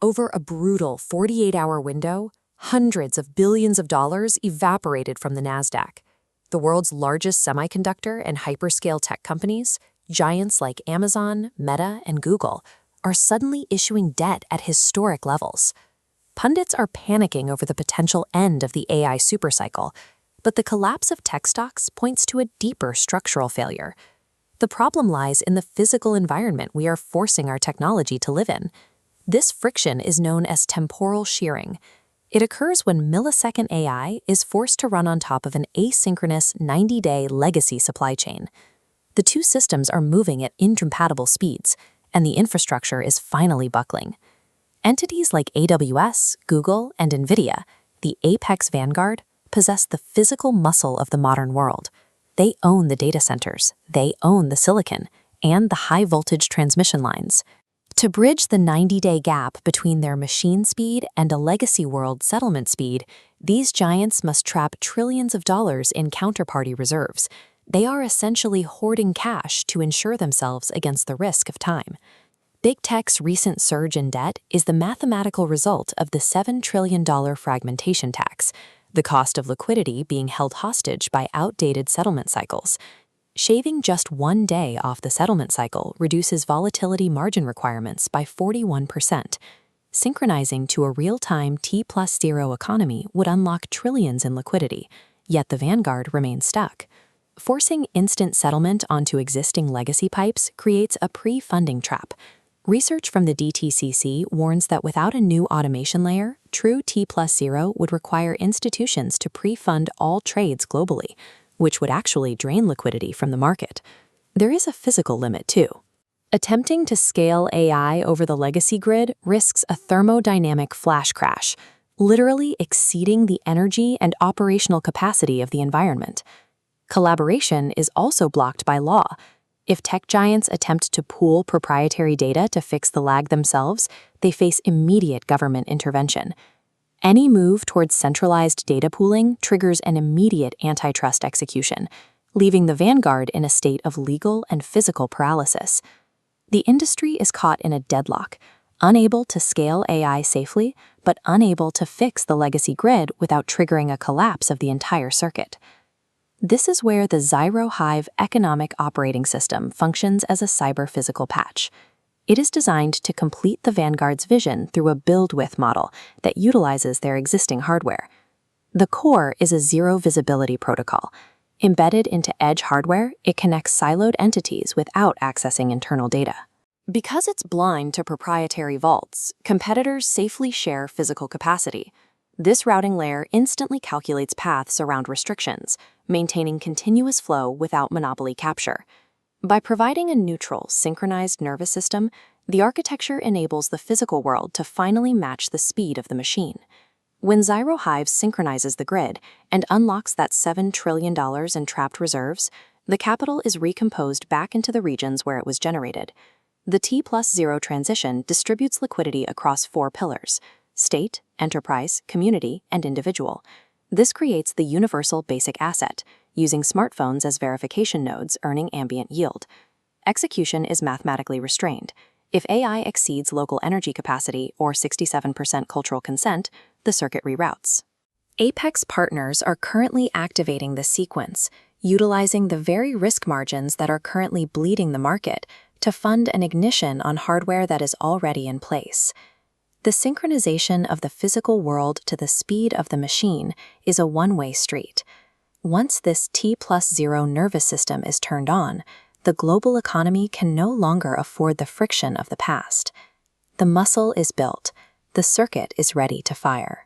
Over a brutal 48-hour window, hundreds of billions of dollars evaporated from the Nasdaq. The world's largest semiconductor and hyperscale tech companies, giants like Amazon, Meta, and Google, are suddenly issuing debt at historic levels. Pundits are panicking over the potential end of the AI supercycle, but the collapse of tech stocks points to a deeper structural failure. The problem lies in the physical environment we are forcing our technology to live in. This friction is known as temporal shearing. It occurs when millisecond AI is forced to run on top of an asynchronous 90-day legacy supply chain. The two systems are moving at incompatible speeds, and the infrastructure is finally buckling. Entities like AWS, Google, and Nvidia, the apex Vanguard, possess the physical muscle of the modern world. They own the data centers, they own the silicon, and the high-voltage transmission lines. To bridge the 90-day gap between their machine speed and a legacy world settlement speed, these giants must trap trillions of dollars in counterparty reserves. They are essentially hoarding cash to insure themselves against the risk of time. Big Tech's recent surge in debt is the mathematical result of the $7 trillion fragmentation tax, the cost of liquidity being held hostage by outdated settlement cycles. Shaving just one day off the settlement cycle reduces volatility margin requirements by 41%. Synchronizing to a real-time T+0 economy would unlock trillions in liquidity, yet the Vanguard remains stuck. Forcing instant settlement onto existing legacy pipes creates a pre-funding trap. Research from the DTCC warns that without a new automation layer, true T+0 would require institutions to pre-fund all trades globally, which would actually drain liquidity from the market. There is a physical limit, too. Attempting to scale AI over the legacy grid risks a thermodynamic flash crash, literally exceeding the energy and operational capacity of the environment. Collaboration is also blocked by law. If tech giants attempt to pool proprietary data to fix the lag themselves, they face immediate government intervention. Any move towards centralized data pooling triggers an immediate antitrust execution, leaving the Vanguard in a state of legal and physical paralysis. The industry is caught in a deadlock, unable to scale AI safely, but unable to fix the legacy grid without triggering a collapse of the entire circuit. This is where the ZYRO HIVE economic operating system functions as a cyber-physical patch. It is designed to complete the Vanguard's vision through a build-with model that utilizes their existing hardware. The core is a zero-visibility protocol. Embedded into edge hardware, it connects siloed entities without accessing internal data. Because it's blind to proprietary vaults, competitors safely share physical capacity. This routing layer instantly calculates paths around restrictions, maintaining continuous flow without monopoly capture. By providing a neutral, synchronized nervous system, the architecture enables the physical world to finally match the speed of the machine. When ZYRO HIVE synchronizes the grid and unlocks that $7 trillion in trapped reserves, the capital is recomposed back into the regions where it was generated. The T+0 transition distributes liquidity across 4 pillars: state, enterprise, community, and individual. This creates the universal basic asset, using smartphones as verification nodes earning ambient yield. Execution is mathematically restrained. If AI exceeds local energy capacity or 67% cultural consent, the circuit reroutes. Apex partners are currently activating the sequence, utilizing the very risk margins that are currently bleeding the market to fund an ignition on hardware that is already in place. The synchronization of the physical world to the speed of the machine is a one-way street. Once this T+0 nervous system is turned on, the global economy can no longer afford the friction of the past. The muscle is built, the circuit is ready to fire.